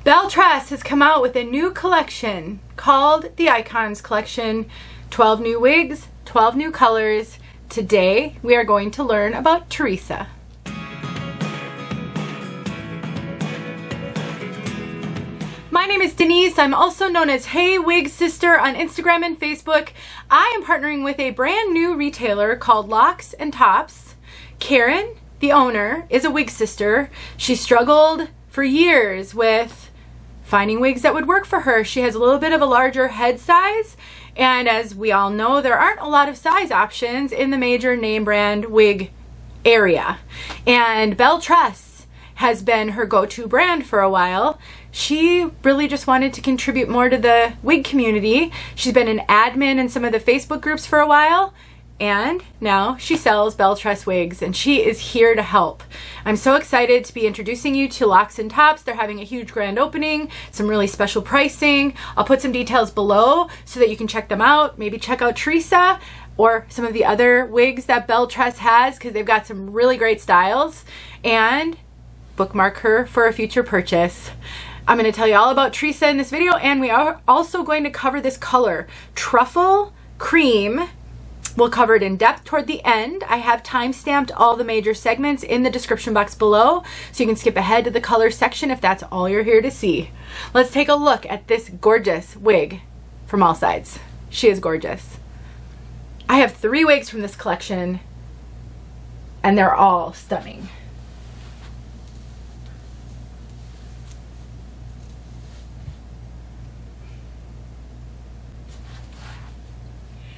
Belle Tress has come out with a new collection called the Icons Collection. 12 new wigs, 12 new colors. Today we are going to learn about Teresa. My name is Denise. I'm also known as Hey Wig Sister on Instagram and Facebook. I am partnering with a brand new retailer called 𝘠𝑑𝘦. Karen, the owner, is a wig sister. She struggled for years with finding wigs that would work for her. She has a little bit of a larger head size, and as we all know, there aren't a lot of size options in the major name brand wig area. And Belle Tress has been her go-to brand for a while. She really just wanted to contribute more to the wig community. She's been an admin in some of the Facebook groups for a while, and now she sells Belle Tress wigs, and she is here to help. I'm so excited to be introducing you to 𝘠𝑑𝘦. They're having a huge grand opening, some really special pricing. I'll put some details below so that you can check them out. Maybe check out Teresa or some of the other wigs that Belle Tress has, because they've got some really great styles, and bookmark her for a future purchase. I'm going to tell you all about Teresa in this video, and we are also going to cover this color, Truffle Cream. We'll cover it in depth toward the end. I have time-stamped all the major segments in the description box below, so you can skip ahead to the color section if that's all you're here to see. Let's take a look at this gorgeous wig from all sides. She is gorgeous. I have 3 wigs from this collection, and they're all stunning.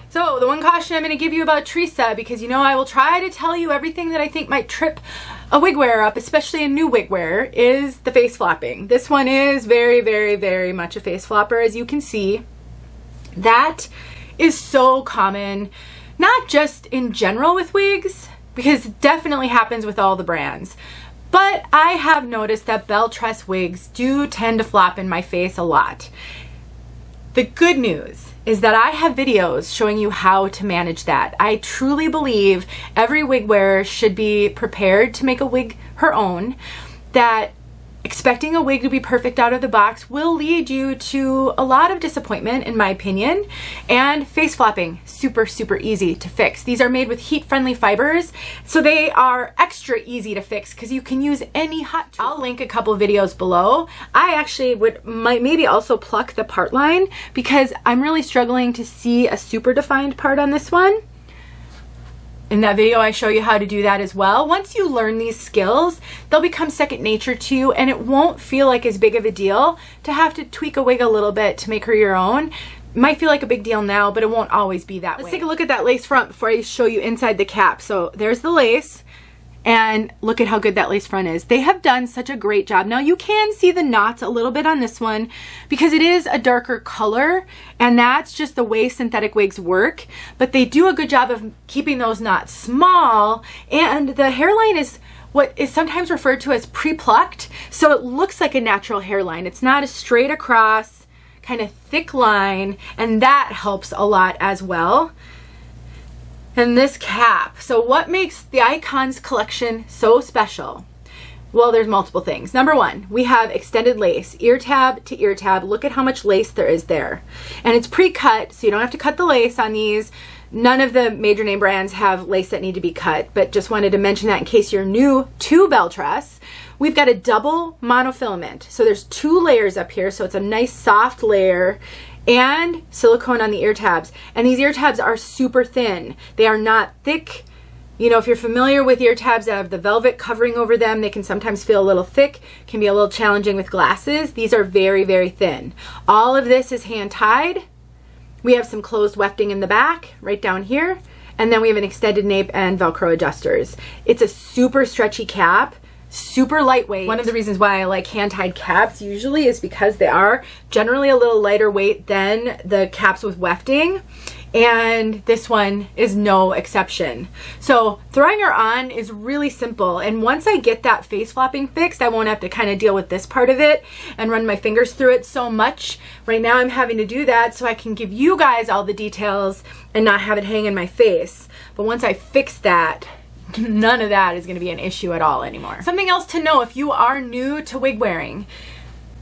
So the one caution I'm going to give you about Teresa, because you know I will try to tell you everything that I think might trip a wig wearer up, especially a new wig wearer, is the face flopping. This one is very, very, very much a face flopper, as you can see. That is so common, not just in general with wigs, because it definitely happens with all the brands. But I have noticed that Belle Tress wigs do tend to flop in my face a lot. The good news is that I have videos showing you how to manage that. I truly believe every wig wearer should be prepared to make a wig her own, that expecting a wig to be perfect out of the box will lead you to a lot of disappointment, in my opinion. And face flopping, super, super easy to fix. These are made with heat-friendly fibers, so they are extra easy to fix because you can use any hot tool. I'll link a couple videos below. I actually might maybe also pluck the part line, because I'm really struggling to see a super defined part on this one. In that video, I show you how to do that as well. Once you learn these skills, they'll become second nature to you, and it won't feel like as big of a deal to have to tweak a wig a little bit to make her your own. It might feel like a big deal now, but it won't always be that way. Let's take a look at that lace front before I show you inside the cap. So there's the lace, and look at how good that lace front is. They have done such a great job. Now you can see the knots a little bit on this one because it is a darker color, and that's just the way synthetic wigs work, but they do a good job of keeping those knots small, and the hairline is what is sometimes referred to as pre-plucked, so it looks like a natural hairline. It's not a straight across kind of thick line, and that helps a lot as well. And this cap. So what makes the Icons collection so special? Well, there's multiple things. Number one, we have extended lace, ear tab to ear tab. Look at how much lace there is there. And it's pre-cut, so you don't have to cut the lace on these. None of the major name brands have lace that need to be cut, but just wanted to mention that in case you're new to Belle Tress. We've got a double monofilament. So there's 2 layers up here, so it's a nice soft layer, and silicone on the ear tabs. And these ear tabs are super thin. They are not thick. You know, if you're familiar with ear tabs that have the velvet covering over them, they can sometimes feel a little thick, can be a little challenging with glasses. These are very, very thin. All of this is hand tied. We have some closed wefting in the back, right down here. And then we have an extended nape and Velcro adjusters. It's a super stretchy cap. Super lightweight. One of the reasons why I like hand-tied caps usually is because they are generally a little lighter weight than the caps with wefting, and this one is no exception. So throwing her on is really simple, and once I get that face flopping fixed, I won't have to kind of deal with this part of it and run my fingers through it so much. Right now I'm having to do that so I can give you guys all the details and not have it hang in my face. But once I fix that, none of that is going to be an issue at all anymore. Something else to know if you are new to wig wearing.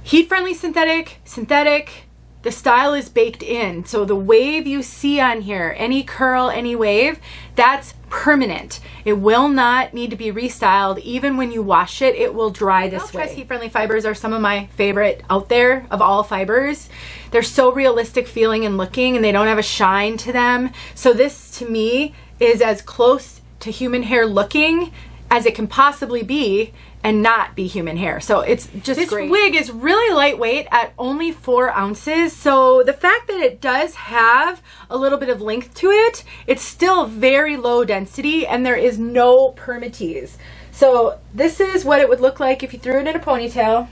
Heat-friendly synthetic, synthetic. The style is baked in. So the wave you see on here, any curl, any wave, that's permanent. It will not need to be restyled. Even when you wash it, it will dry this way. Tress heat-friendly fibers are some of my favorite out there of all fibers. They're so realistic feeling and looking, and they don't have a shine to them. So this, to me, is as close to human hair looking as it can possibly be, and not be human hair. So it's just great. This wig is really lightweight at only 4 ounces. So the fact that it does have a little bit of length to it, it's still very low density, and there is no permatease. So this is what it would look like if you threw it in a ponytail.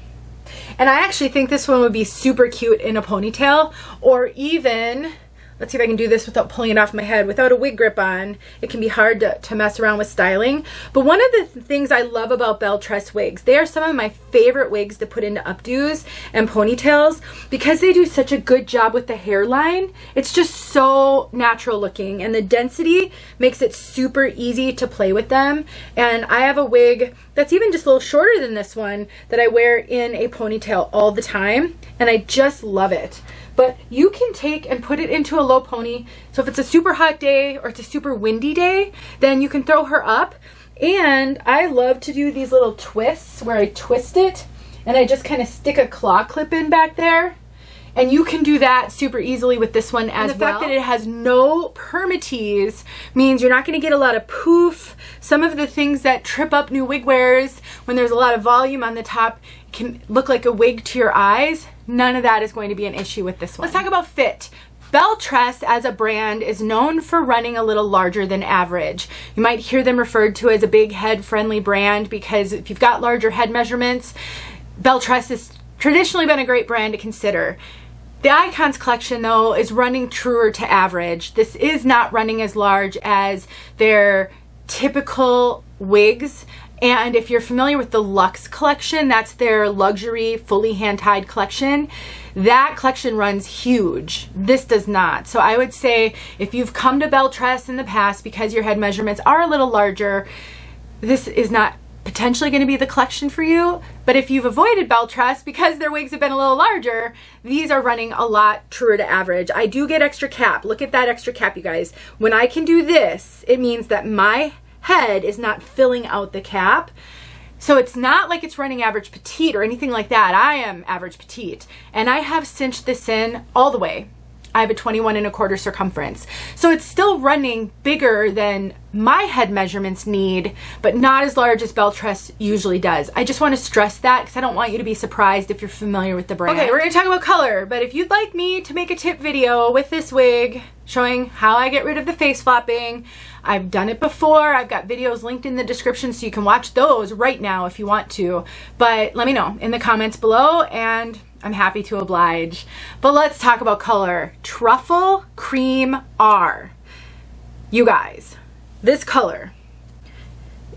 And I actually think this one would be super cute in a ponytail, or even, let's see if I can do this without pulling it off my head, without a wig grip on. It can be hard to mess around with styling. But one of the things I love about Belle Tress wigs, they are some of my favorite wigs to put into updos and ponytails because they do such a good job with the hairline. It's just so natural looking, and the density makes it super easy to play with them. And I have a wig that's even just a little shorter than this one that I wear in a ponytail all the time, and I just love it. But you can take and put it into a low pony. So if it's a super hot day or it's a super windy day, then you can throw her up. And I love to do these little twists where I twist it and I just kind of stick a claw clip in back there. And you can do that super easily with this one as well. The fact that it has no permatease means you're not going to get a lot of poof. Some of the things that trip up new wig wearers when there's a lot of volume on the top can look like a wig to your eyes. None of that is going to be an issue with this one. Let's talk about fit. Belle Tress as a brand is known for running a little larger than average. You might hear them referred to as a big head friendly brand because if you've got larger head measurements, Belle Tress has traditionally been a great brand to consider. The Icons collection, though, is running truer to average. This is not running as large as their typical wigs. And if you're familiar with the Luxe collection, that's their luxury, fully hand-tied collection. That collection runs huge. This does not. So I would say if you've come to Belle Tress in the past because your head measurements are a little larger, this is not potentially going to be the collection for you. But if you've avoided Belle Tress because their wigs have been a little larger, these are running a lot truer to average. I do get extra cap. Look at that extra cap, you guys. When I can do this, it means that my head is not filling out the cap. So it's not like it's running average petite or anything like that. I am average petite, and I have cinched this in all the way. I have a 21¼ circumference. So it's still running bigger than my head measurements need, but not as large as Belle Tress usually does. I just want to stress that because I don't want you to be surprised if you're familiar with the brand. Okay, we're going to talk about color, but if you'd like me to make a tip video with this wig showing how I get rid of the face flopping, I've done it before. I've got videos linked in the description so you can watch those right now if you want to. But let me know in the comments below and I'm happy to oblige. But let's talk about color. Truffle Cream R. You guys, this color,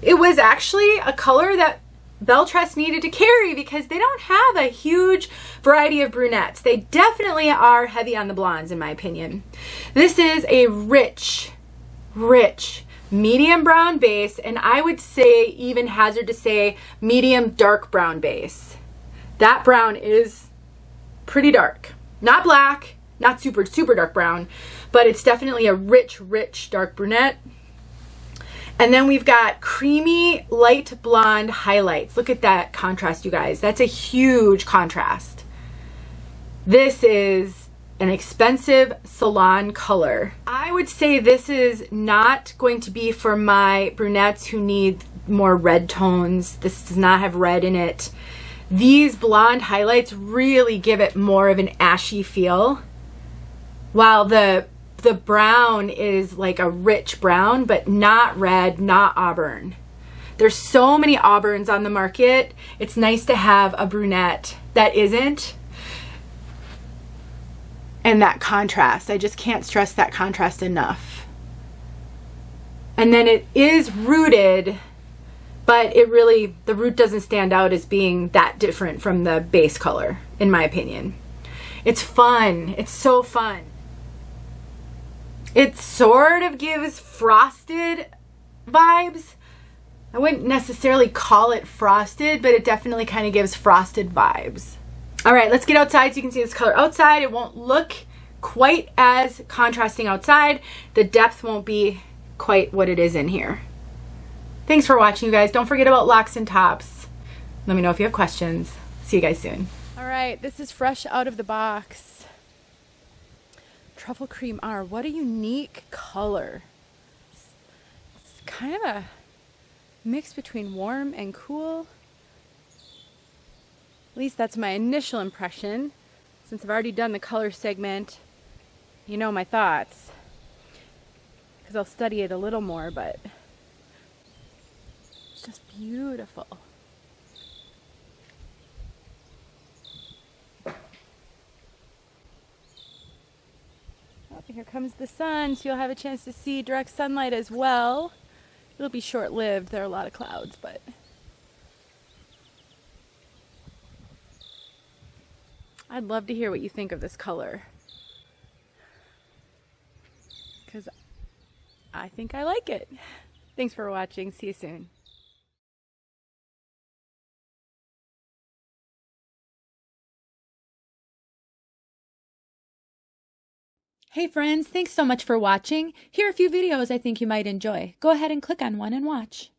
it was actually a color that Belle Tress needed to carry because they don't have a huge variety of brunettes. They definitely are heavy on the blondes in my opinion. This is a rich medium brown base, and I would say, even hazard to say, medium dark brown base. That brown is pretty dark. Not black, not super dark brown, but it's definitely a rich dark brunette. And then we've got creamy light blonde highlights. Look at that contrast, you guys. That's a huge contrast. This is an expensive salon color. I would say this is not going to be for my brunettes who need more red tones. This does not have red in it. These blonde highlights really give it more of an ashy feel, while the brown is like a rich brown, but not red, not auburn. There's so many auburns on the market. It's nice to have a brunette that isn't. And that contrast, I just can't stress that contrast enough. And then it is rooted, but it really, the root doesn't stand out as being that different from the base color, in my opinion. It's fun. It's so fun. It sort of gives frosted vibes. I wouldn't necessarily call it frosted, but it definitely kind of gives frosted vibes. All right, let's get outside so you can see this color outside. It won't look quite as contrasting outside. The depth won't be quite what it is in here. Thanks for watching, you guys. Don't forget about locks and tops. Let me know if you have questions. See you guys soon. All right, this is fresh out of the box. Truffle Cream R. What a unique color. It's kind of a mix between warm and cool. At least that's my initial impression. Since I've already done the color segment, you know my thoughts. Because I'll study it a little more, but it's just beautiful. Oh, here comes the sun, so you'll have a chance to see direct sunlight as well. It'll be short-lived. There are a lot of clouds, but I'd love to hear what you think of this color, because I think I like it. Thanks for watching. See you soon. Hey friends, thanks so much for watching. Here are a few videos I think you might enjoy. Go ahead and click on one and watch.